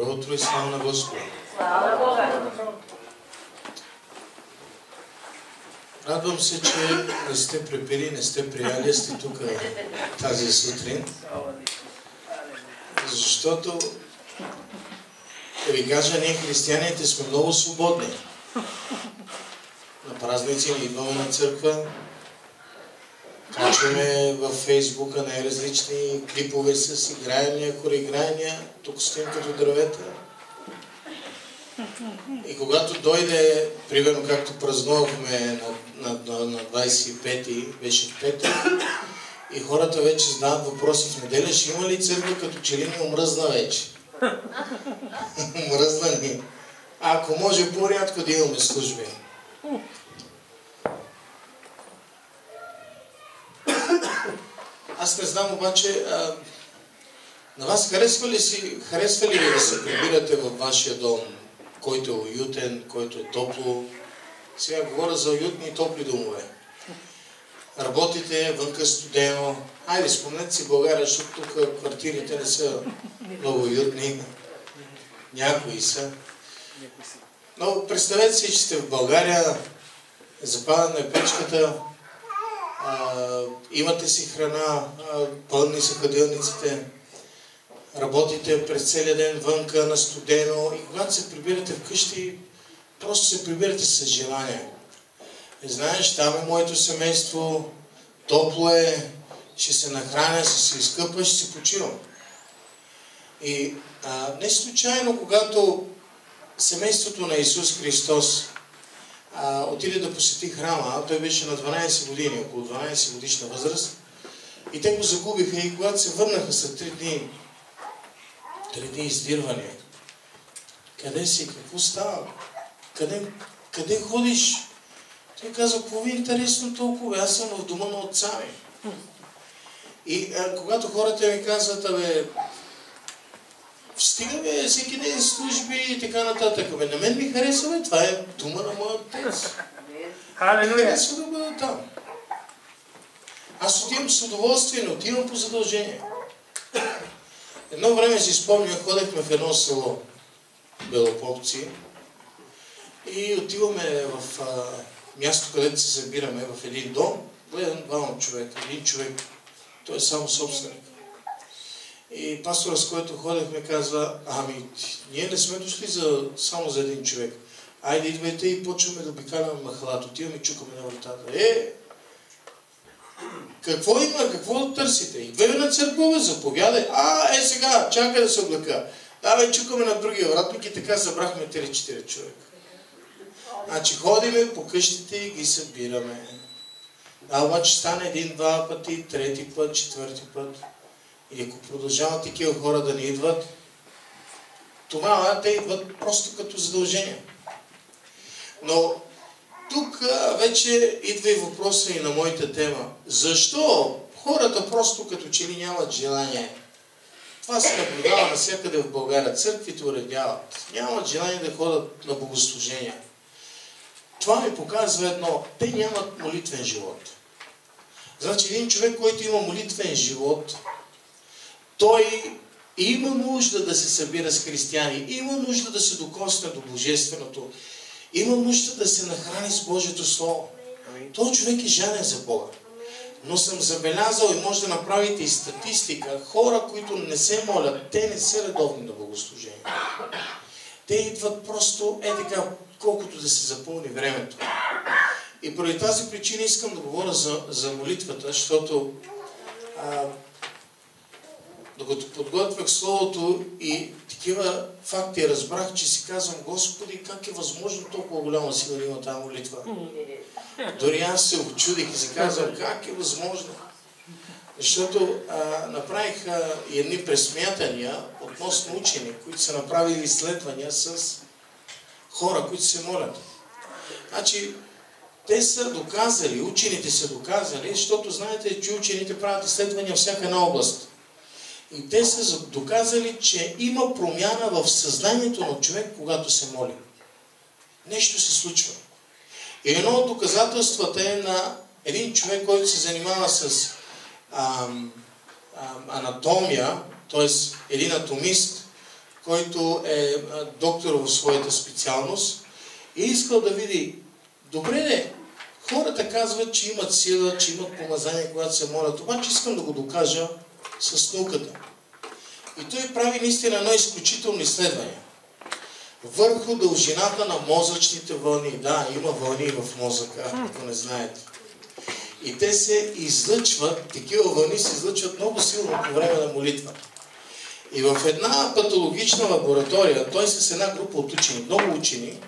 Добро утро и слава на Господа! Слава на Бога! Радвам се, че не сте препили, не сте прияли, сте тук тази сутрин. Защото, да ви кажа, ние християните сме много свободни. На празници не идваме на църква, качваме във Фейсбука най-различни клипове с играния, хореиграния, тук стоим като дървета. И когато дойде, примерно както празнувахме на 25-ти, беше петък, и хората вече задават въпроси в неделя, ще има ли църква, като че ли ни омръзна вече? Омръзна ни. Ако може по-рядко да имаме служби. Аз не знам обаче, на вас харесва ли ви да се прибирате във вашия дом, който е уютен, който е топло? Сега говоря за уютни и топли домове. Работите, вънка студено. Хайде, спомнете си България, защото тук квартирите не са много уютни. Някои са. Но представете си, че сте в България, запалена е печката, имате си храна, пълни са хладилниците, работите през целия ден вънка на студено и когато се прибирате вкъщи, просто се прибирате с желание. Знаеш, там е моето семейство, топло е, ще се нахраня, ще се изкъпа, ще се почивам. И не случайно, когато семейството на Исус Христос отиде да посети храма, той беше на 12 години, около 12 годишна възраст, и те го загубиха и когато се върнаха след 3 дни, 3 дни издирвания. Къде си? Какво става? Къде ходиш? Той каза, какво ви е интересно толкова? Аз съм в дома на отца ми. И когато хората ми казват, стигаме всеки ден служби и така нататък. На мен ми харесва, това е дома на моя отец. Халелуя! Ми харесва да бъда там. Аз отивам с удоволствие, не отивам по задължение. Едно време си спомня, ходехме в едно село, Белопопци, и отиваме в място, където се събираме, в един дом. Гледам двама човека, един човек, той е само собственик. И пастора, с който ходехме, казва, ние не сме дошли само за един човек. Айде, идвайте и почваме да обикаляме махалата. Отиваме и чукаме на вратата. Какво има? Какво търсите? Идваме на църква, заповядай. Сега, чакай да се облека. Давай, чукаме на другия вратник и така събрахме 3-4 човека. Значи ходиме по къщите и ги събираме. Обаче стане 1-2 пъти, 3 път, 4 път. И ако продължават такива хора да не идват, това те идват просто като задължение. Но тук вече идва и въпроса и на моята тема. Защо хората просто като че ли нямат желание? Това се наблюдава навсякъде в България. Църквите уредяват. Нямат желание да ходят на богослужения. Това ми показва едно. Те нямат молитвен живот. Значи един човек, който има молитвен живот, той има нужда да се събира с християни, има нужда да се докосне до Божественото, има нужда да се нахрани с Божието Слово. Той човек е жаден за Бога. Но съм забелязал и може да направите и статистика, хора, които не се молят, те не са редовни на богослужение. Те идват просто така, колкото да се запълни времето. И поради тази причина искам да говоря за молитвата, защото докато подготвях Словото и такива факти разбрах, че си казвам, Господи, как е възможно толкова голяма сила да има тази молитва? Дори аз се очудих и си казвам, как е възможно? Защото направих и едни пресмятания относно учени, които са направили изследвания с хора, които се молят. Значи, те са доказали, учените са доказали, защото знаете, че учените правят изследвания в всяка една област. И те са доказали, че има промяна в съзнанието на човек, когато се моли. Нещо се случва. И едно от доказателствата е на един човек, който се занимава с анатомия, т.е. един атомист, който е доктор в своята специалност и искал да види, добре, хората казват, че имат сила, че имат помазание, когато се молят, обаче искам да го докажа с науката. И той прави наистина едно изключително изследване върху дължината на мозъчните вълни. Да, има вълни в мозъка, ако не знаете. И те се излъчват, такива вълни се излъчват много силно по време на молитва. И в една патологична лаборатория, той с една група от учени, много учени,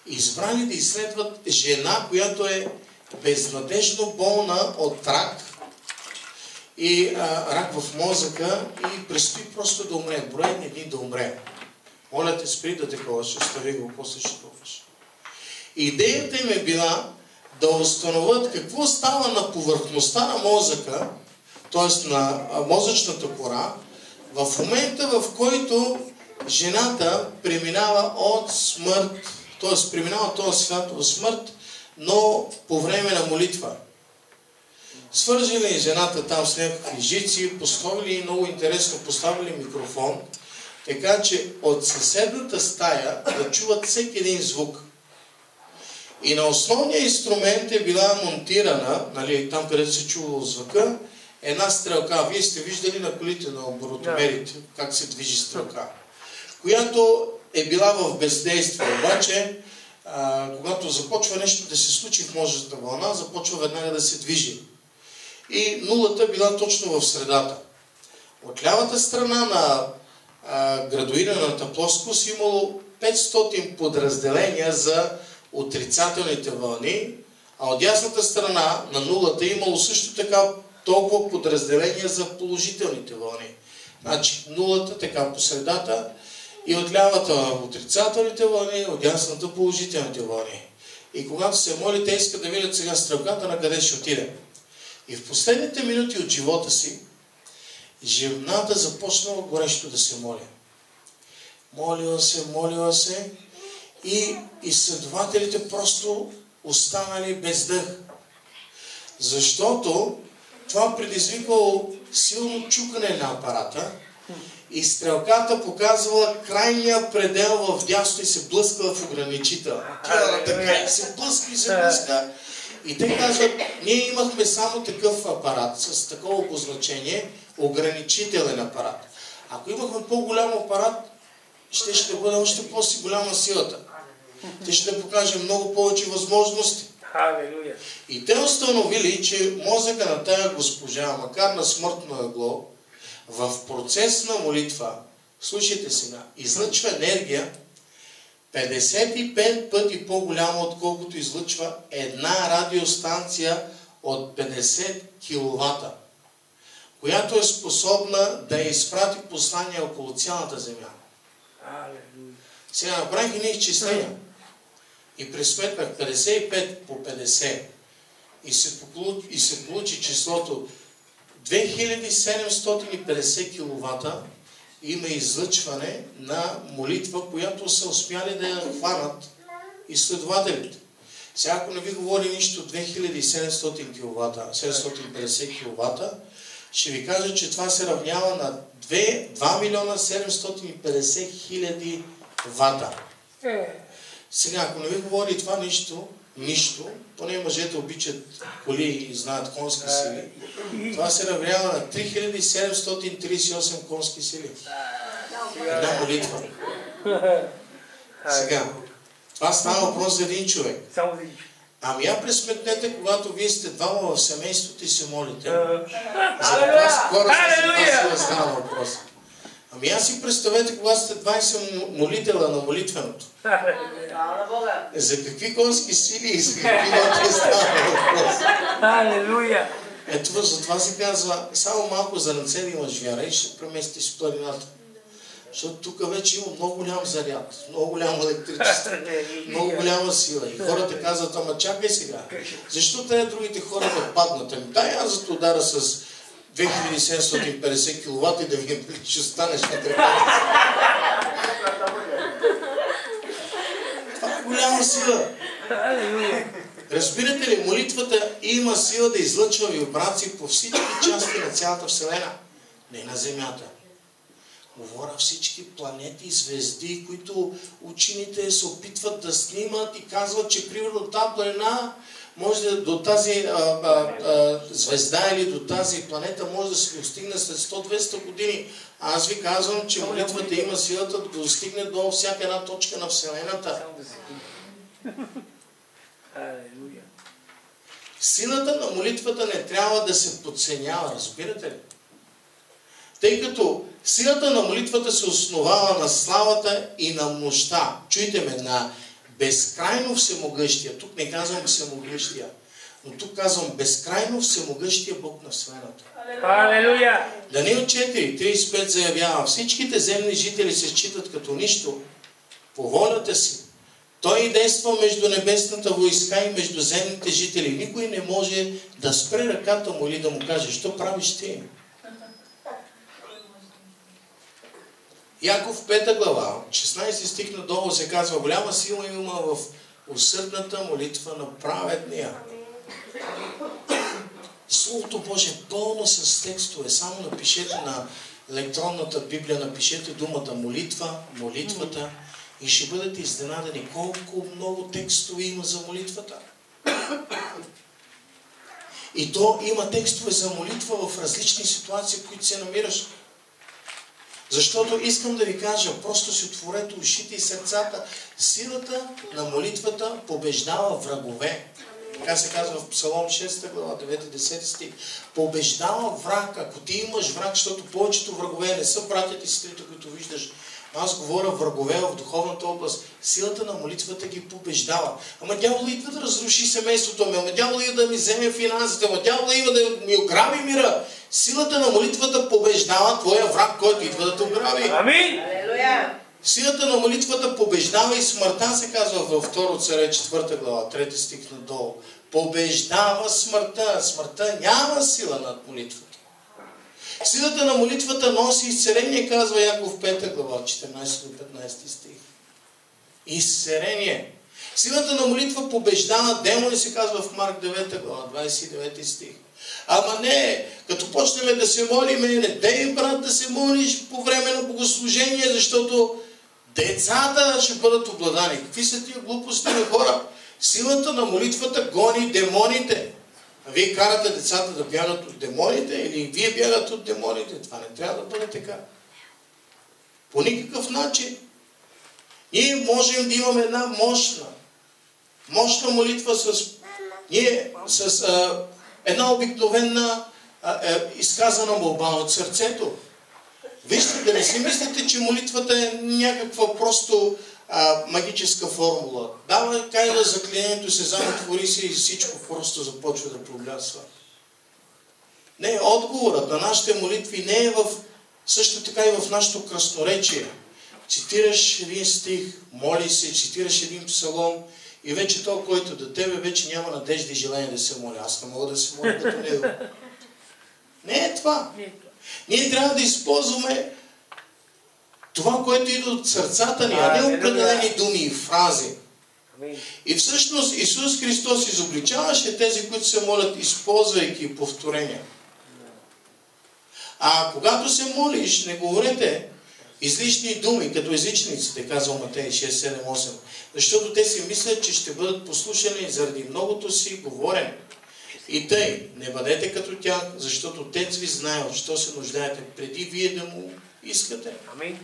избрали да изследват жена, която е безнадежно болна от рак и рак в мозъка и предстои просто да умре. Броени дни да умре. Моля те, спри да такова, ще остави го, после ще толкаш. Идеята им е била да установят какво става на повърхността на мозъка, т.е. на мозъчната кора, в момента, в който жената преминава от смърт, т.е. преминава този свят в смърт, но по време на молитва. Свържили жената там с някакви жици, поставили много интересно, поставили микрофон, така че от съседната стая да чуват всеки един звук. И на основния инструмент е била монтирана, нали, там където се чува звука, една стрелка. Вие сте виждали на колите на оборотомерите, как се движи стрелка, която е била в бездействие. Обаче, когато започва нещо да се случи в мозъчната вълна, започва веднага да се движи. И нулата била точно в средата. От лявата страна на градуираната плоскост имало 500 подразделения за отрицателните вълни, а от дясната страна на нулата имало също така толкова подразделения за положителните вълни. Значи нулата така по средата и от лявата отрицателните вълни, от дясната положителните вълни. И когато се моли, те искат да видят сега стрелката на къде ще отиде. И в последните минути от живота си, жената започнала горещо да се моли. Молила се и изследователите просто останали без дъх. Защото това предизвикало силно чукане на апарата и стрелката показвала крайния предел в дясно и се блъскала в ограничител. Тя така се блъска. И те казват, ние имахме само такъв апарат, с такова обозначение, ограничителен апарат. Ако имахме по-голям апарат, ще бъде още по-голяма силата. Те ще да покаже много повече възможности. И те установили, че мозъка на тая госпожа, макар на смъртно легло, в процес на молитва, слушайте сега, излъчва енергия 55 пъти по-голяма, отколкото излъчва една радиостанция от 50 киловата, която е способна да изпрати послания около цялата Земя. Сега направих едни изчисления и пресметнах 55 по 50 и се получи числото 2750 киловата. Има излъчване на молитва, която са успяли да я хванат изследователите. Сега, ако не ви говори нищо 2700 киловата, 750 киловата, ще ви кажа, че това се равнява на 2 милиона 750 хиляди вата. Сега, ако не ви говори това нищо, поне мъжете обичат коли и знаят конски сили, това се равнява на 3738 конски сили. Една молитва. Сега, това става въпрос за един човек. Ами я пресметнете, когато вие сте двама в семейството и се молите. За това скоро се става въпрос. Ами аз си представете, когато сте 20 молителя на молитвеното. За какви конски сили и за какви нотки става въпрос? Алелуя! Ето, за това се казва, само малко зърнце да имаш вяра и ще преместиш планината. Защото тук вече има много голям заряд, много голямо електричество, много голяма сила. И хората казват, ама чакай сега, защо трябва другите хора да паднат? Ами дай аз да те удара с 2750 киловата и да ви ще станеш на трепата. Това е голяма сила. Разбирате ли, молитвата има сила да излъчва вибрации по всички части на цялата Вселена, не на Земята. Говоря всички планети, звезди, които учените се опитват да снимат и казват, че примерно тази планина може да до тази звезда или до тази планета може да се достигне след 100-200 години. Аз ви казвам, че молитвата има силата да достигне до всяка една точка на Вселената. Силата на молитвата не трябва да се подценява, разбирате ли? Тъй като силата на молитвата се основава на славата и на мощта. Чуйте ме, на безкрайно всемогъщия. Тук не казвам всемогъщия, но тук казвам безкрайно всемогъщия Бог на Вселената. Алелуя! Даниил 4:35 заявява: всичките земни жители се считат като нищо по волята си. Той действа между небесната войска и между земните жители. Никой не може да спре ръката му или да му каже: що правиш ти? Яков 5 глава, 16 стих надолу се казва: голяма сила има в усърдната молитва на праведния. Словото Божие е пълно с текстове. Само напишете на електронната Библия, напишете думата молитва, молитвата и ще бъдете изненадани колко много текстове има за молитвата. И то има текстове за молитва в различни ситуации, в които се намираш. Защото искам да ви кажа, просто си отворете ушите и сърцата. Силата на молитвата побеждава врагове. Така се казва в Псалом 6 глава, 9-10 стих. Побеждава враг. Ако ти имаш враг, защото повечето врагове не са братята и сестрите, които виждаш. Аз говоря врагове в духовната област. Силата на молитвата ги побеждава. Ама дявол идва да разруши семейството ми, ама дявол идва да ми вземе финансите, ама дявол идва да ми ограби мира. Силата на молитвата побеждава твоя враг, който идва да те ограби. Амин! Силата на молитвата побеждава и смъртта, се казва във 2 Царе 4 глава, 3 стих надолу. Побеждава смъртта. Смъртта няма сила над молитвата. Силата на молитвата носи изцеление, казва Яков 5 глава, 14-15 стих. Изцеление. Силата на молитва побеждава демони, се казва в Марк 9 глава, 29 стих. Ама не, като почнем да се молиме, не дей, брат, да се молиш по време на богослужение, защото децата ще бъдат обладани. Какви са тия глупости на хора? Силата на молитвата гони демоните. А вие карате децата да бягат от демоните или вие бягате от демоните? Това не трябва да бъде така. По никакъв начин. Ние можем да имаме една мощна молитва с една обикновена изказана молба от сърцето. Вижте, да не си мислите, че молитвата е някаква просто магическа формула. Давай кай на заклинението се, затвори се и всичко просто започва да проблясва. Не, отговорът на нашите молитви не е също така и в нашето красноречие. Цитираш един стих, моли се, цитираш един псалом и вече то, който до тебе вече няма надежда и желание да се моля. Аз не мога да се моля като него. Не е това. Ние трябва да използваме това, което идва от сърцата ни, а не определени думи и фрази. И всъщност Исус Христос изобличаваше тези, които се молят, използвайки повторения. А когато се молиш, не говорете излишни думи, като езичниците, казва Матей 6, 7, 8. Защото те си мислят, че ще бъдат послушани заради многото си говорене. И тъй, не бъдете като тях, защото Отец ви знае, от що се нуждаете, преди вие да му искате. Амин.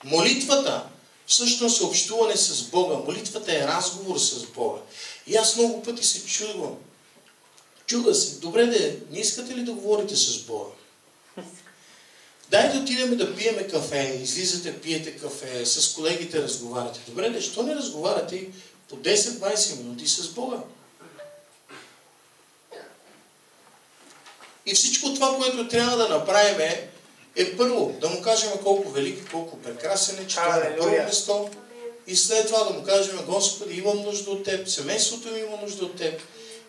Молитвата всъщност е общуване с Бога. Молитвата е разговор с Бога. И аз много пъти се чудвам. Чуда се. Добре, не искате ли да говорите с Бога? Дай да отидем да пиеме кафе, излизате, пиете кафе, с колегите разговаряте. Добре, защо не разговаряте по 10-20 минути с Бога? И всичко това, което трябва да направим е първо да му кажем колко велик, колко прекрасен е, че това е на първо место. И след това да му кажем: Господи, имам нужда от Теб, семейството ми има нужда от Теб,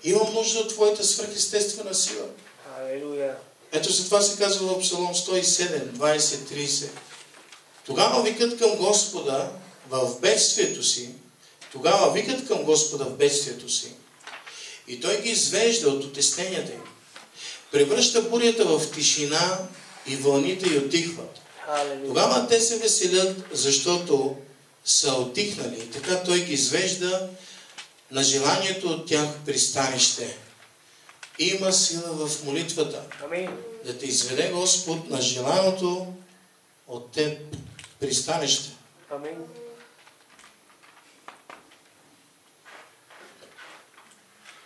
имам нужда от Твоята свръхестествена сила. Алелуя. Ето за това се казва в Псалом 107, 20-30. Тогава викат към Господа в бедствието си, и Той ги извежда от отесненията им. превръща бурята в тишина и вълните й отихват. Тогава те се веселят, защото са отихнали. И така той ги извежда на желанието от тях пристанище. Има сила в молитвата. Амин. Да те изведе Господ на желаното от теб пристанище. Амин.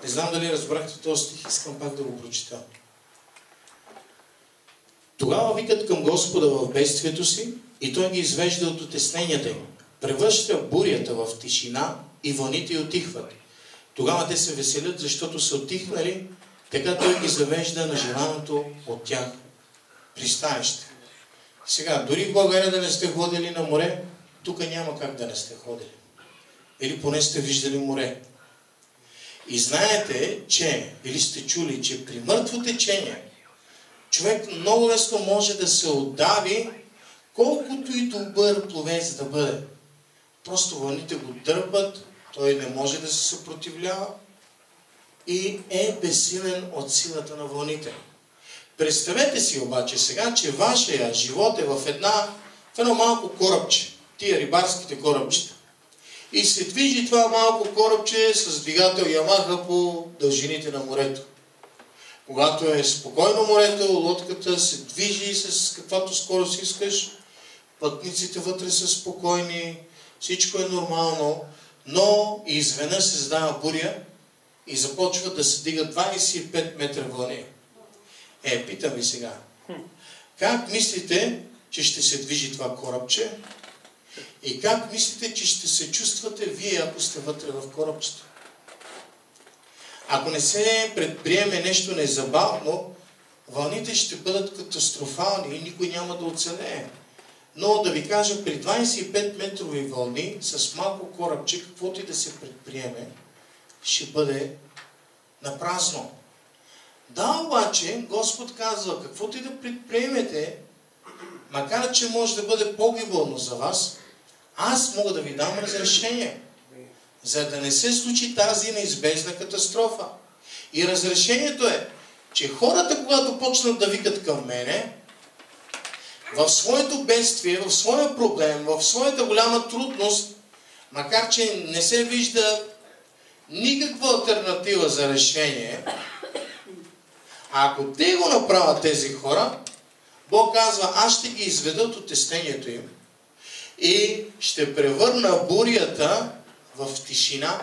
Не знам дали разбрахте този стих, искам пак да го прочита. Тогава викат към Господа в бедствието си и той ги извежда от утесненията им. Превръща бурята в тишина и вълните й отихват. Тогава те се веселят, защото са отихнали, така той ги завежда на желаното от тях пристанище. Сега, дори в България да не сте ходили на море, тук няма как да не сте ходили. Или поне сте виждали море. И знаете, че, или сте чули, че при мъртво течение човек много лесно може да се отдави, колкото и добър пловец да бъде. Просто вълните го дърпат, той не може да се съпротивлява и е безсилен от силата на вълните. Представете си обаче сега, че вашия живот е в едно малко корабче, тия рибарските корабчета. И се движи това малко корабче с двигател Ямаха по дължините на морето. Когато е спокойно морето, лодката се движи с каквато скорост искаш, пътниците вътре са спокойни, всичко е нормално, но изведнъж се създава буря и започват да се дигат 25 метра вълни. Питам ви сега, как мислите, че ще се движи това корабче? И как мислите, че ще се чувствате вие, ако сте вътре в корабчето? Ако не се предприеме нещо незабавно, вълните ще бъдат катастрофални и никой няма да оцелее. Но да ви кажа, при 25 метрови вълни, с малко корабче, каквото и да се предприеме, ще бъде напразно. Да, обаче, Господ казва, каквото и да предприемете, макар че може да бъде погибелно за вас, аз мога да ви дам разрешение, за да не се случи тази неизбежна катастрофа. И разрешението е, че хората, когато почнат да викат към мене, в своето бедствие, в своя проблем, в своята голяма трудност, макар че не се вижда никаква алтернатива за решение, а ако те го направят тези хора, Бог казва, аз ще ги изведа от отеснението им и ще превърна бурята в тишина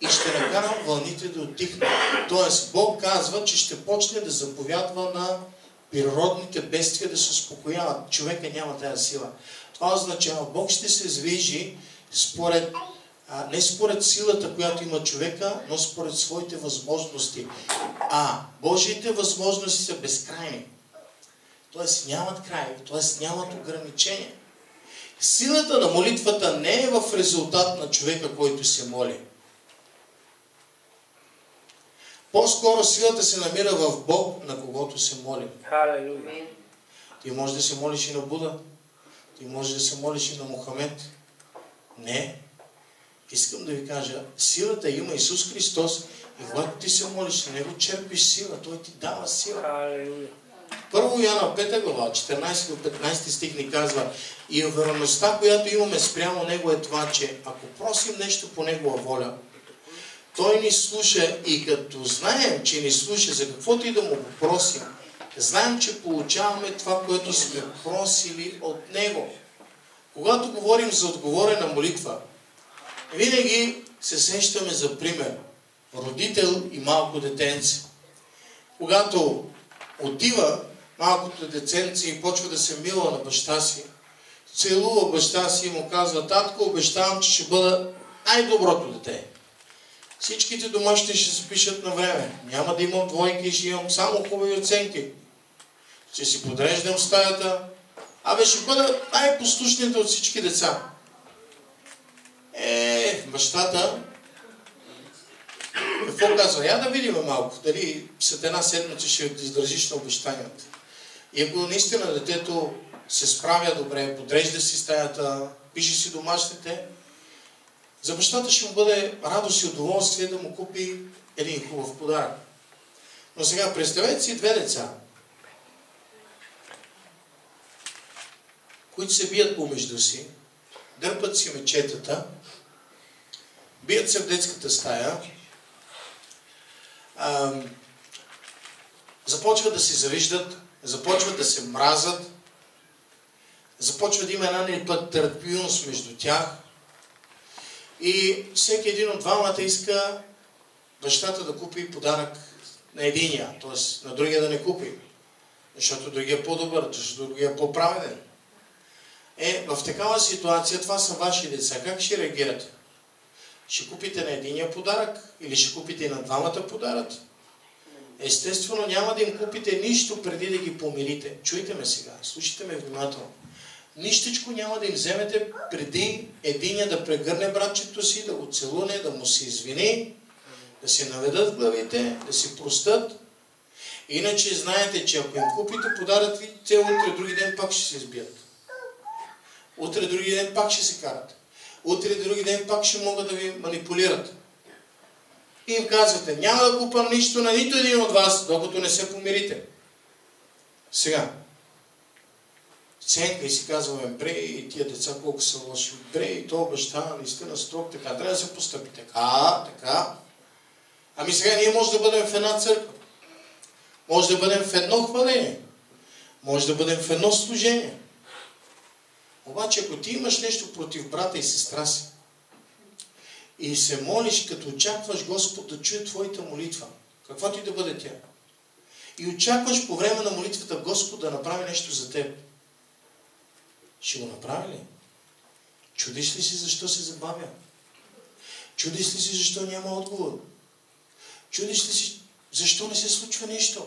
и ще накарам вълните да отихнат. Тоест, Бог казва, че ще почне да заповядва на природните бедствия да се успокояват. Човека няма тази сила. Това означава, Бог ще се движи не според силата, която има човека, но според своите възможности. Божиите възможности са безкрайни. Тоест нямат край, т.е. нямат ограничения. Силата на молитвата не е в резултат на човека, който се моли. По-скоро силата се намира в Бог, на когото се молим. Халелуя. Ти можеш да се молиш и на Буда. Ти можеш да се молиш и на Мохамед. Не. Искам да ви кажа, силата има Исус Христос и когато ти се молиш на Него, черпиш сила. Той ти дава сила. Халелуя. Първо Йоанна 5 глава, 14-15 стих ни казва, и увереността, която имаме спрямо Него е това, че ако просим нещо по Негова воля, Той ни слуша и като знаем, че ни слуша за каквото и да му попросим, знаем, че получаваме това, което сме просили от Него. Когато говорим за отговорена молитва, винаги се сещаме за пример. Родител и малко детенце. Когато отива малкото детенце и почва да се мила на баща си, целува баща си и му казва, татко, обещавам, че ще бъда най-доброто дете. Всичките домашни ще се пишат на време. Няма да имам двойки и ще имам само хубави оценки. Ще си подреждам стаята. Ще бъда най-послушните от всички деца. Бащата какво казва? Я да видим малко, дали след една седмица ще издържиш на обещанията. И ако наистина детето се справя добре, подрежда си стаята, пише си домашните, за бащата ще му бъде радост и удоволствие да му купи един хубав подарък. Но сега представете си две деца, които се бият помежду си, дърпат си мечетата, бият се в детската стая, започват да се завиждат, започват да се мразят, започва да има една нетърпимост между тях и всеки един от двамата иска бащата да купи подарък на единия, т.е. на другия да не купи, защото другия е по-добър, защото другия е по-праведен. В такава ситуация това са ваши деца. Как ще реагирате? Ще купите на единия подарък или ще купите и на двамата подарък? Естествено няма да им купите нищо преди да ги помирите. Чуйте ме сега, слушайте ме внимателно. Нищичко няма да им вземете преди единия да прегърне братчето си, да го целуне, да му се извини, да си наведат главите, да си простат. Иначе знаете, че ако им купите подарък, те утре други ден пак ще се избият. Утре други ден пак ще се карат. Утре други ден пак ще могат да ви манипулират. И им казвате, няма да купам нищо на нито един от вас, докато не се помирите. Сега, ценка и си казваме, бре, и тия деца колко са лоши, бре, и то баща, наистина строг, така, трябва да се постъпи. Така. Ами сега ние може да бъдем в една църква. Може да бъдем в едно хваление. Може да бъдем в едно служение. Обаче, ако ти имаш нещо против брата и сестра си и се молиш, като очакваш Господ да чуе твоята молитва, каквато и да бъде тя, и очакваш по време на молитвата Господ да направи нещо за теб, ще го направи ли? Чудиш ли си защо се забавя? Чудиш ли си защо няма отговор? Чудиш ли си защо не се случва нещо?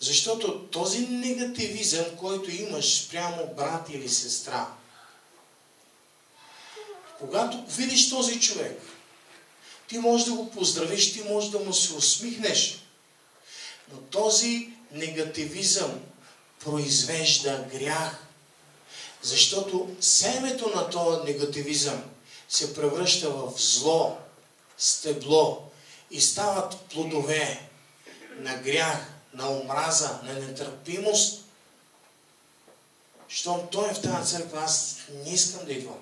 Защото този негативизъм, който имаш спрямо брат или сестра, когато видиш този човек, ти можеш да го поздравиш, ти можеш да му се усмихнеш, но този негативизъм произвежда грях, защото семето на този негативизъм се превръща в зло, стебло и стават плодове на грях, на омраза, на нетърпимост. Щом той е в тази църква, аз не искам да идвам.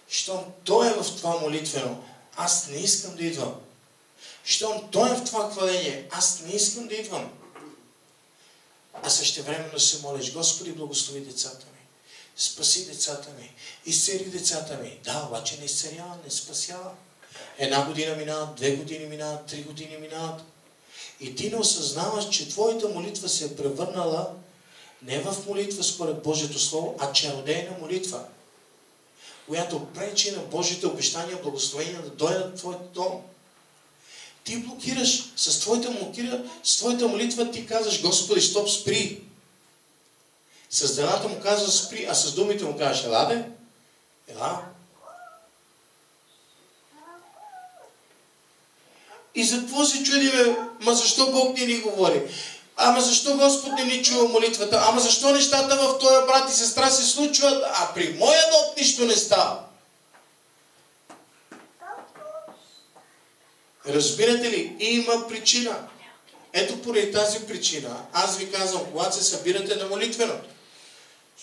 Щом той е в това молитвено, аз не искам да идвам. Щом той е в това хваление, аз не искам да идвам. А същевременно се молиш, Господи, благослови децата ми. Спаси децата ми. Изцели децата ми. Да, обаче не изцелява, не спасява. 1 година минават, 2 години минават, 3 години минават. И ти не осъзнаваш, че твоята молитва се е превърнала не в молитва според Божието Слово, а чародейна молитва, която пречи на Божите обещания, благословения да дойдат в твоят дом. Ти блокираш с твоята молитва, ти казваш, Господи, стоп, спри. С делата му казваш, спри, а с думите му кажеш, еладе, ела. И за какво се чудиме? Ма защо Бог не ни говори? Ама защо Господ не ни чува молитвата? Ама защо нещата в този брат и сестра се случват, а при моя дом нищо не става? Разбирате ли? Има причина. Ето поради тази причина, аз ви казвам, когато се събирате на молитвеното,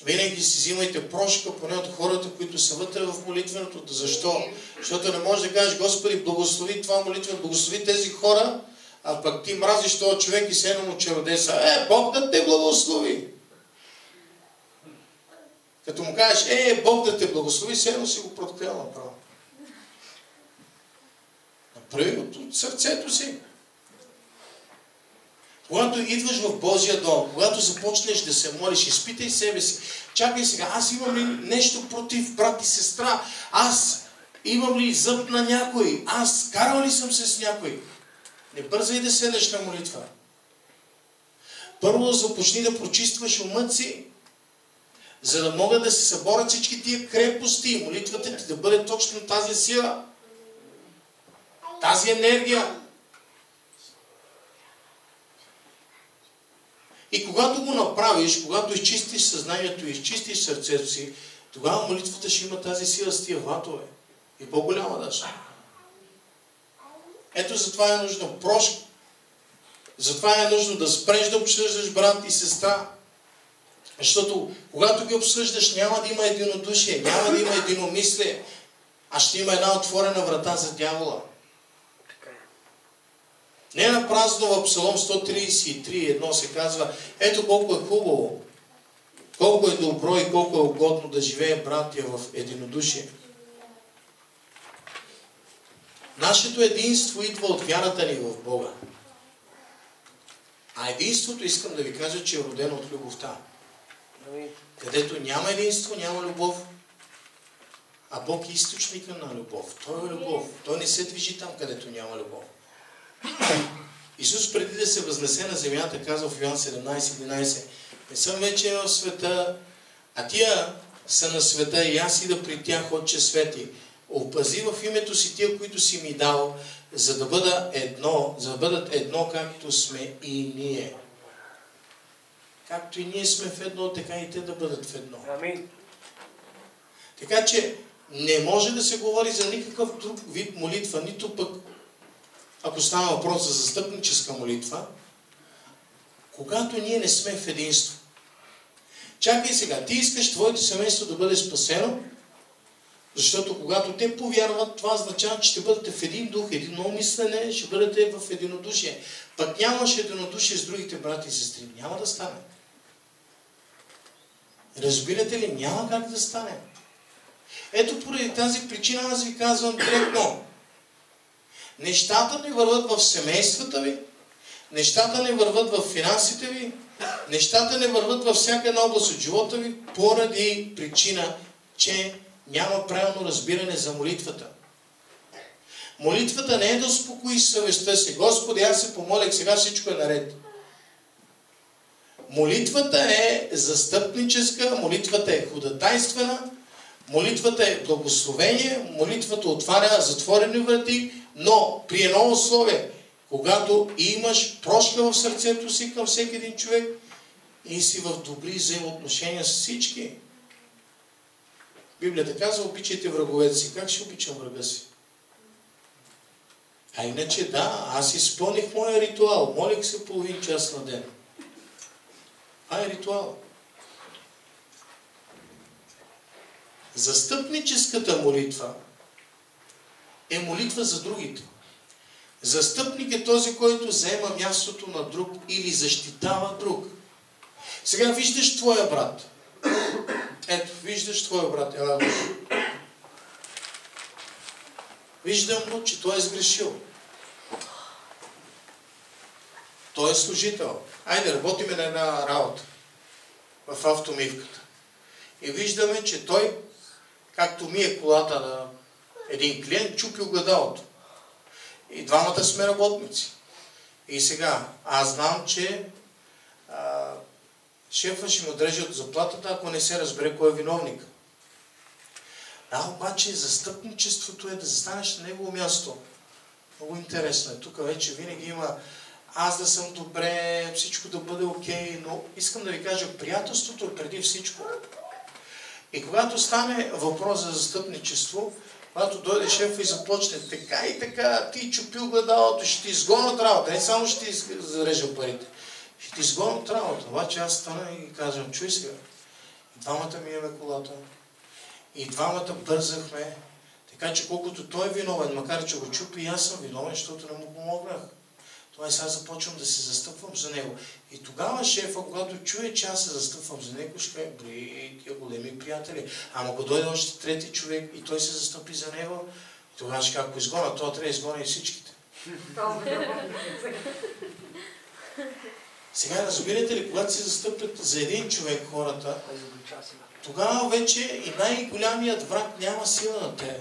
винаги си взимайте прошка, поне от хората, които са вътре в молитвеното. Защо? Защото не можеш да кажеш, Господи, благослови това молитва, благослови тези хора, а пък ти мразиш този човек и се едно му чародеса. Бог да те благослови! Като му кажеш, Бог да те благослови, се едно си го проткрил направо. Направи го от сърцето си. Когато идваш в Божия дом, когато започнеш да се молиш, изпитай себе си. Чакай сега, аз имам ли нещо против брат и сестра? Аз имам ли зъб на някой? Аз карал ли съм се с някой? Не бързай да седеш на молитва. Първо започни да прочистваш умът си, за да могат да се съборят всички тия крепости и молитвата ти да бъде точно тази сила, тази енергия. И когато го направиш, когато изчистиш съзнанието и изчистиш сърцето си, тогава молитвата ще има тази сила с тия ватове. И по-голяма даже. Ето затова е нужно прошка. Затова е нужно да спреш да обсъждаш брат и сестра. Защото когато ги обсъждаш, няма да има единодушие, няма да има единомислие, а ще има една отворена врата за дявола. Не на празно в Псалом 133:1 се казва: ето колко е хубаво, колко е добро и колко е угодно да живее братия в единодушие. Нашето единство идва от вярата ни в Бога. А единството, искам да ви кажа, че е родено от любовта. Където няма единство, няма любов. А Бог е източника на любов. Той е любов. Той не се движи там, където няма любов. Исус преди да се възнесе на земята казва в Йоан 17:11: не съм вече в света, а тия са на света и аз ида при тях, Отче свети. Опази в името си тия, които си ми дал, за да бъдат едно, както сме и ние. Както и ние сме в едно, така и те да бъдат в едно. Амин. Така че не може да се говори за никакъв друг вид молитва, нито пък, ако става въпрос за застъпническа молитва, когато ние не сме в единство. Чакай сега, ти искаш твоето семейство да бъде спасено, защото когато те повярват, това означава, че ще бъдете в един дух, едно мислене, ще бъдете в единодушие. Пък нямаш единодушие с другите брати и сестри. Няма да стане. Разбирате ли? Няма как да стане. Ето поради тази причина аз ви казвам директно. Нещата не върват в семействата ви, нещата не върват в финансите ви, нещата не върват във всяка една област от живота ви, поради причина, че няма правилно разбиране за молитвата. Молитвата не е да успокоиш съвестта си. Господи, аз се помолих, сега всичко е наред. Молитвата е застъпническа, молитвата е ходатайствена, молитвата е благословение, молитвата отваря затворени врати, но при едно условие, когато имаш прошка в сърцето си към всеки един човек и си в добри взаимоотношения с всички. Библията казва: обичайте враговете си. Как ще обичам врага си? А иначе да, аз изпълних моя ритуал. Молих се половин час на ден. Това е ритуал. Застъпническата молитва е молитва за другите. Застъпник е този, който заема мястото на друг или защитава друг. Сега виждаш твоя брат. Ето, виждаш твоя брат. Ела, виждам го, че той е сгрешил. Той е служител. Айде, работиме на една работа в автомивката. И виждаме, че той, както мие колата на един клиент, чупи огледалото. И двамата сме работници. И сега, аз знам, че шефа ще му отреже от заплатата, ако не се разбере кой е виновник. Да, обаче застъпничеството е да застанеш на негово място. Много интересно е. Тук вече винаги има аз да съм добре, всичко да бъде окей, но искам да ви кажа, приятелството е преди всичко. И когато стане въпрос за застъпничество, когато дойде шефа и започне така и така, ти чупил гледалото, ще ти изгонят работа. Не само ще ти зарежа парите, ще ти изгонят работа. Обаче аз стана и казвам: чуй сега, и двамата миеме колата, и двамата бързахме, така че колкото той е виновен, макар че го чупи, и аз съм виновен, защото не му помогнах. Това сега започвам да се застъпвам за него. И тогава шефа, когато чуе, че аз се застъпвам за него, ще каже: бри, тия големи приятели. Ама ако дойде още трети човек и той се застъпи за него, и тогава ще как го изгона, това трябва да изгоня и всичките. Сега разбирате ли, когато се застъпят за един човек хората, тогава вече и най-голямият враг няма сила на тебе.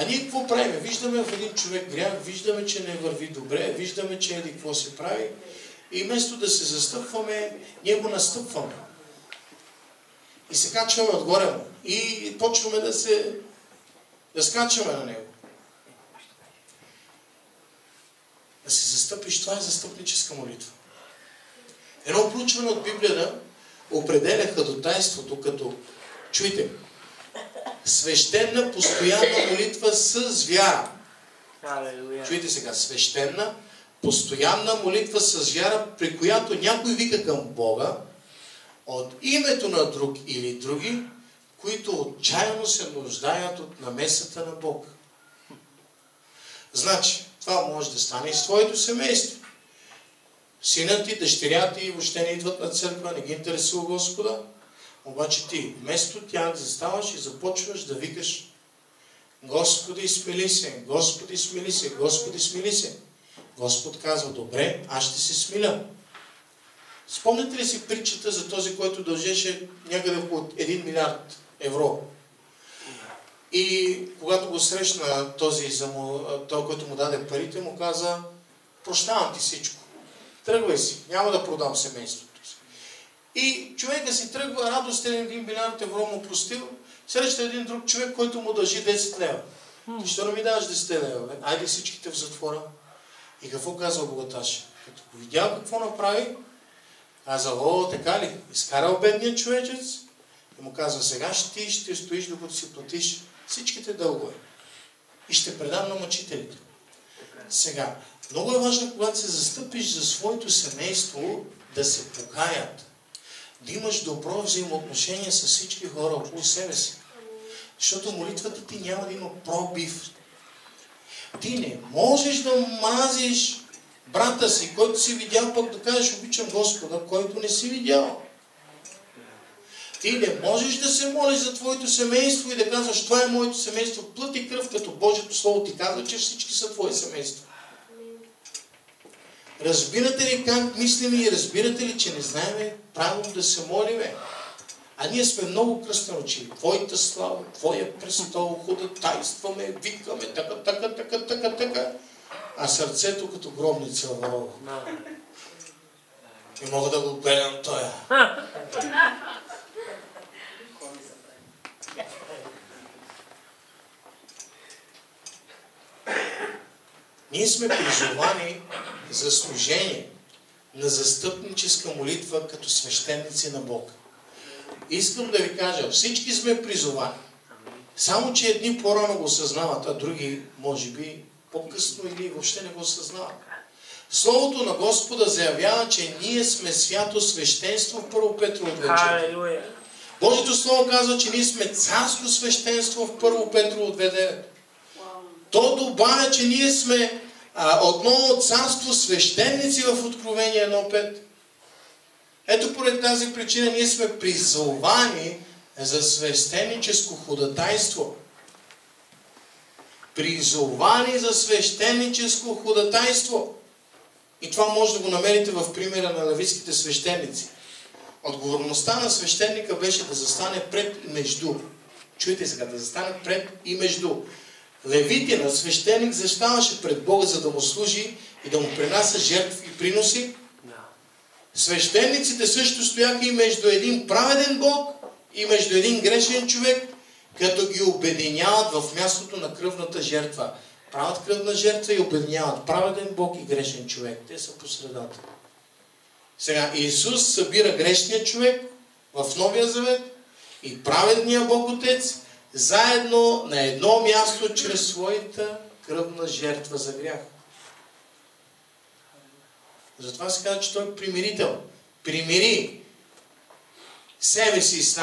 А ние какво правим? Виждаме в един човек грях, виждаме, че не върви добре, виждаме, че еди какво се прави, и вместо да се застъпваме, ние го настъпваме. И се качваме отгоре му. И почваме да скачаме на него. Да се застъпиш, това е застъпническа молитва. Едно проучване от Библията определя ходатайството като, чуйте, свещена постоянна молитва с вяра. Халелуя. Чуйте сега, свещена, постоянна молитва с вяра, при която някой вика към Бога от името на друг или други, които отчаяно се нуждаят от намесата на Бог. Значи, това може да стане и с твоето семейство. Синът ти, дъщеря ти въобще не идват на църква, не ги интересува Господа, обаче ти вместо тях заставаш и започваш да викаш: Господи, смили се, Господи, смили се, Господи, смили се. Господ казва: добре, аз ще се смиля. Спомняте ли си притчата за този, който дължеше някъде около 1 милиард евро? И когато го срещна този, който му даде парите, му каза: прощавам ти всичко. Тръгвай си, няма да продам семейството си. И човека си тръгва, радостен, 1 милиард евро му простил, среща един друг човек, който му дължи 10 лева. Защо не ми даваш 10 лева? Бе? Айде всичките в затвора. И какво казва богаташ? Като го видял какво направи, каза: о, така ли? Изкарал бедният човечец и му казва: сега ти ще стоиш, докато си платиш всичките дългове. И ще предам на мъчителите. Сега, много е важно, когато се застъпиш за своето семейство, да се покаят. Да имаш добро взаимоотношение с всички хора около себе си. Защото молитвата ти няма да има пробив. Ти не можеш да мразиш брата си, който си видял, пък да кажеш: обичам Господа, който не си видял. Ти не можеш да се молиш за твоето семейство и да казваш: това е моето семейство, плът и кръв, като Божието Слово ти казва, че всички са твое семейство. Разбирате ли как мислим и разбирате ли, че не знаем правилно да се молиме? А ние сме много кръстоночи. Твоята слава, Твоя престол, ходатайстваме, викаме, така. А сърцето като гробница. Не мога да го гледам тоя. Ние сме призовани за служение на застъпническа молитва като свещеници на Бога. Искам да ви кажа, всички сме призовани. Само, че едни по-рано го осъзнават, а други, може би, по-късно или въобще не го осъзнават. Словото на Господа заявява, че ние сме свято свещенство в 1 Петрово 2.4. Божието Слово казва, че ние сме царско свещенство в 1 Петрово 2.9. То добавя, че ние сме отново царство свещеници в Откровение 1.5. Ето поради тази причина ние сме призовани за свещеническо ходатайство. Призовани за свещеническо ходатайство. И това може да го намерите в примера на левитските свещеници. Отговорността на свещеника беше да застане пред и между. Чуйте сега, да застане пред и между. Левитина, свещеник, заставаше пред Бога, за да му служи и да му принася жертви и приноси. Свещениците също стояха и между един праведен Бог и между един грешен човек, като ги обединяват в мястото на кръвната жертва. Правят кръвна жертва и обединяват праведен Бог и грешен човек. Те са по средата. Сега Исус събира грешния човек в Новия Завет и праведния Бог Отец заедно на едно място чрез своята кръвна жертва за грях. Затова се казва, че той е примирител. Примири себе си с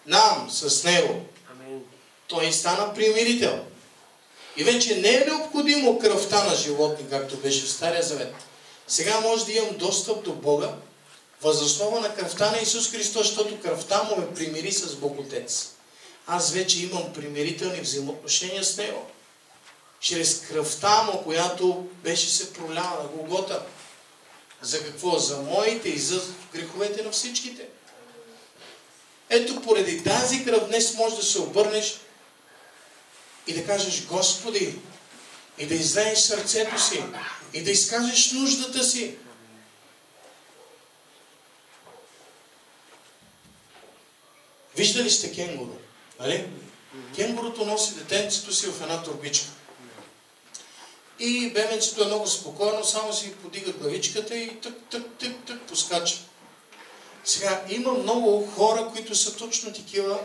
нам с него. Той стана примирител. И вече не е необходимо кръвта на животни, както беше в Стария Завет. Сега може да имам достъп до Бога въз основа на кръвта на Исус Христос, защото кръвта му ме примири с Бог Отец. Аз вече имам примирителни взаимоотношения с него. Чрез кръвта му, която беше се проляла на Голгота. За какво? За моите и за греховете на всичките. Ето поради тази кръв днес можеш да се обърнеш и да кажеш: Господи, и да излееш сърцето си, и да изкажеш нуждата си. Виждали сте кенгуру? Нали? Кенгурото носи детенцето си в една турбичка. И бебенцето е много спокойно, само си подига главичката и тък поскача. Сега, има много хора, които са точно такива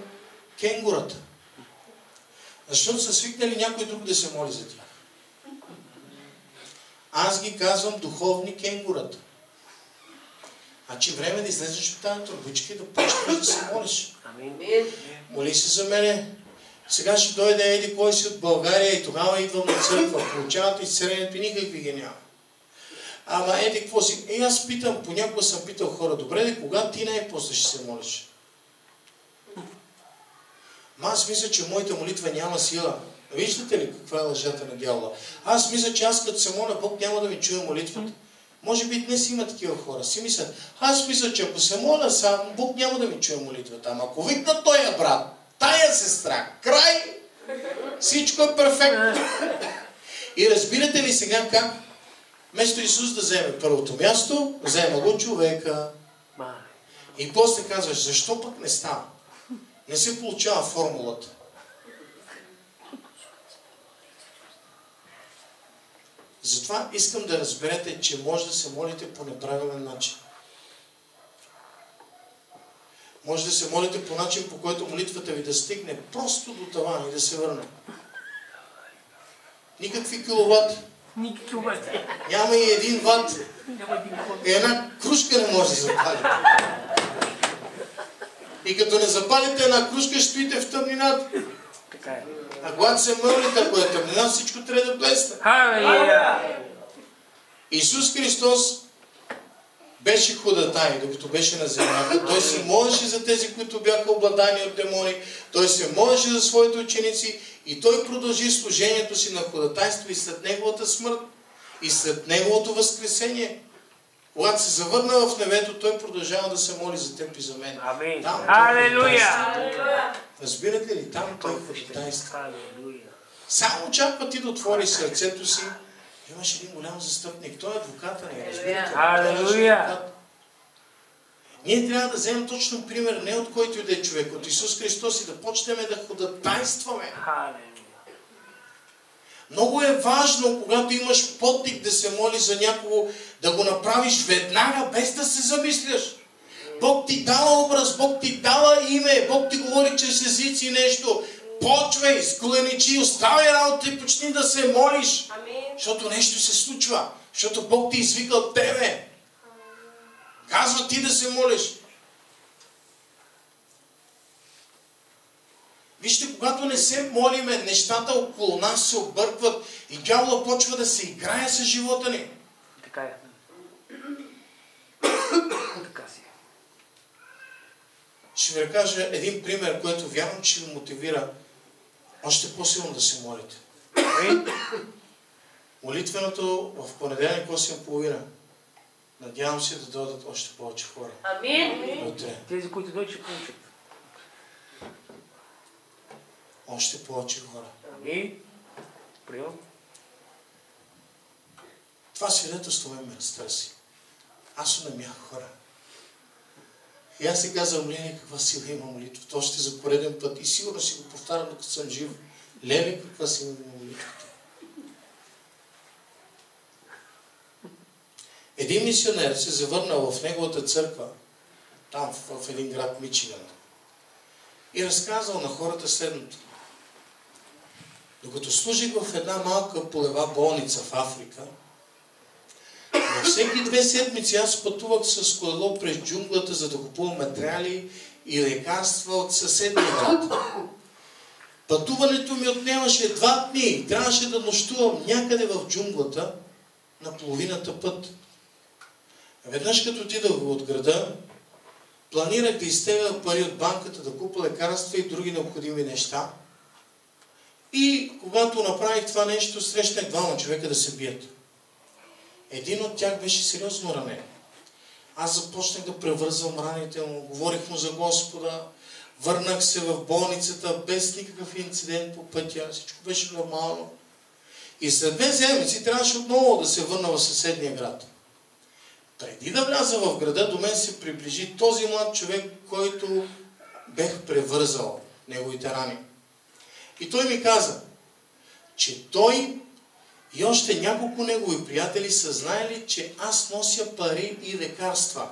кенгурата. Защото са свикнали някой друг да се моли за тях. Аз ги казвам духовни кенгурата. Значи време да излезеш от тази турбичка и да почнеш да се молиш. Моли се за мене. Сега ще дойде еди кой си от България и тогава идвам на църква. Получават изцелението и никакви ги няма. Ама еди какво си? И аз питам, понякога съм питал хора, добре ли, кога ти най-после ще се молиш? Аз мисля, че моята молитва няма сила. Виждате ли каква е лъжата на дявола? Аз мисля, че аз като се моля, Бог няма да ми чуе молитвата. Може би днес има такива хора. Си мислят, аз мисля, че ако се моля сам, Бог няма да ми чуе молитвата. Ама ако викна тоя брат, тая сестра, край, всичко е перфектно. И разбирате ли сега как? Вместо Исус да вземе първото място, взема го човека. И после казваш, защо пък не става? Не се получава формулата. Затова искам да разберете, че може да се молите по неправилен начин. Може да се молите по начин, по който молитвата ви да стигне просто до тавана и да се върне. Никакви киловати. Няма и 1 ват. Една кружка не може да запалите. И като не запалите една кружка, ще стоите в тъмнината. А когато се молите, ако е тъмнина, всичко трябва да блесне. Исус Христос беше ходатай, докато беше на земята. Той се молеше за тези, които бяха обладани от демони. Той се молеше за своите ученици и той продължи служението си на ходатайство и след неговата смърт, и след неговото възкресение. Когато се завърна в небето, той продължава да се моли за теб и за мен. Амин. Алелуя! Разбирате ли? Там той ходатайства. Само очаква ти да отвориш сърцето си. Имаш един голям застъпник. Той е адвоката ни. Разбирате ли? Алелуя! Ние трябва да вземем точно пример не от който и да е човек, от Исус Христос и да почнем да ходатайстваме. Много е важно, когато имаш подтик да се моли за някого, да го направиш веднага, без да се замисляш. Бог ти дава образ, Бог ти дава име, Бог ти говори чрез езици нещо. Почвай, сколеничи, оставяй работа и почни да се молиш. Защото нещо се случва. Защото Бог ти извика от тебе. Казва ти да се молиш. Вижте, когато не се молиме, нещата около нас се объркват и дявола почва да се играе с живота ни. Така е. Така си. Ще ви кажа един пример, който вярвам, че ви мотивира още по-силно да се молите. Молитвеното в понеделник 8:30. Надявам се да дойдат още повече хора. Амин. Утре. Тези, които дойдат, ще получат. Още повече хора. Амин. Прием. Това свидетелство ме разтърси. Аз не бях хора. И аз си казвам, Лени, каква сила има молитвата. Още за пореден път. И сигурно си го повтарям, докато съм жив. Лени, каква сила има молитвата. Един мисионер се завърнал в неговата църква, там в един град Мичиган, и разказал на хората следното. Докато служих в една малка полева болница в Африка, във всеки 2 седмици аз пътувах с колело през джунглата, за да купувам материали и лекарства от съседния град. Пътуването ми отнемаше 2 дни. Трябваше да нощувам някъде в джунглата на половината път. Веднъж като отидох от града, планирах да изтегля пари от банката, да купя лекарства и други необходими неща. И когато направих това нещо, срещнах 2 човека да се бият. Един от тях беше сериозно ранен. Аз започнах да превързвам раните му, говорих му за Господа, върнах се в болницата без никакъв инцидент по пътя, всичко беше нормално. И след 2 седмици трябваше отново да се върна в съседния град. Преди да вляза в града, до мен се приближи този млад човек, който бех превързал неговите рани. И той ми каза, че той и още няколко негови приятели са знаели, че аз нося пари и лекарства.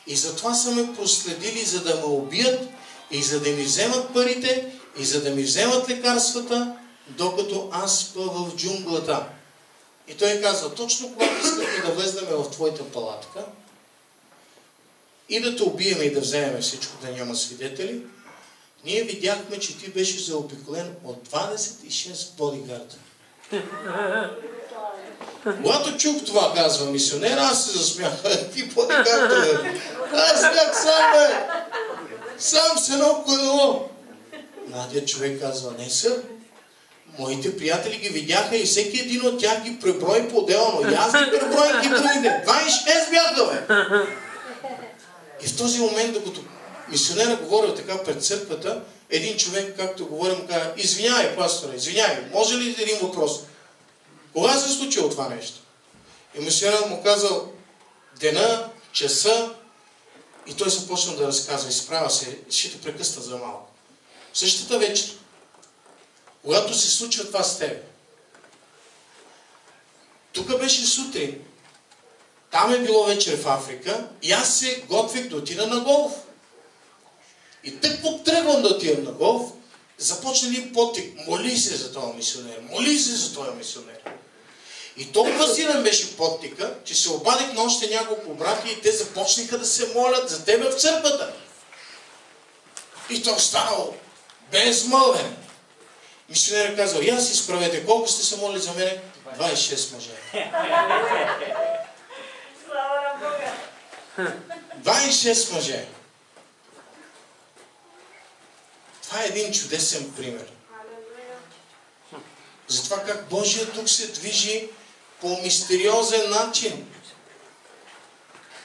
И затова са ме проследили, за да ме убият и за да ми вземат парите и за да ми вземат лекарствата, докато аз спя в джунглата. И той казва, точно когато искахме да влезнем в твоята палатка и да те убиеме и да вземем всичко, да няма свидетели, ние видяхме, че ти беше заобиколен от 26 бодигарда. Когато чух това, казва мисионер, аз се засмях. Какви бодигардове? Аз как сам, бе! Сам с едно колело. Младият човек казва, не сър. Моите приятели ги видяха и всеки един от тях ги преброи по-отделно. И аз ги преброих и другите. 26 бяха, бе! И в този момент, докато мисионера говорил така пред църквата, един човек, както говорим, каза, извинявай, пасторе, извинявай, може ли един въпрос? Кога се е случило това нещо? И мисионерът му казал дена, часа, и той започна да разказва, изправя се, ще те прекъсна за малко. Същата вечер, когато се случва това с тебе, тук беше сутрин, там е било вечер в Африка и аз се готвих да отида на голф. И тъкмо тръгвам да отидам на голф, започна един подтик. Моли се за този мисионер, моли се за този мисионер. И толкова силен беше подтика, че се обадих на още няколко брати и те започнаха да се молят за тебе в църквата. И той останал безмълвен. Мисионерът казал, и аз изправете, колко сте се молили за мене? 26 мъже. 26 мъже. Това е един чудесен пример. За това как Божия Дух се движи по мистериозен начин.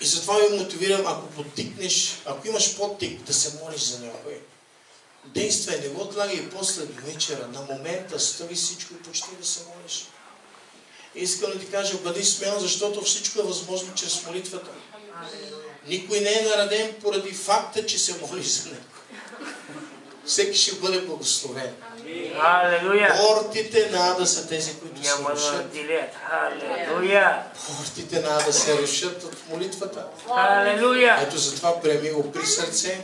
И затова ви мотивирам, ако подтикнеш, ако имаш подтик, да се молиш за някой. Действай, не го отлагай и после до вечера, на момента, стави всичко и почти да се молиш. И искам да ти кажа, бъди смел, защото всичко е възможно чрез молитвата. Никой не е нареден поради факта, че се моли за него. Всеки ще бъде благословен. Портите нада са тези, които се рушат. Портите нада се рушат от молитвата. Ето затова приеми го при сърце.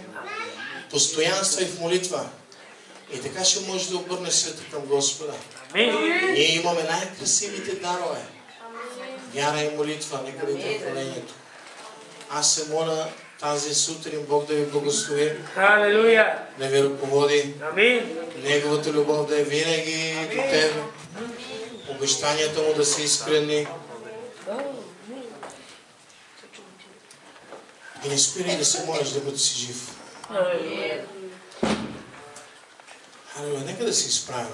Постоянствай в молитва. И така ще може да обърне света към Господа. Ние имаме най-красивите дарове. Вяра и молитва, нека да е търпелението. Аз се моля тази сутрин Бог да ви благослови. Да ви ръководи. Неговата любов да е винаги до тебе. Обещанията му да са искрени. И не спирай да се молиш, докато си жив. Халелуя, нека да се изправим.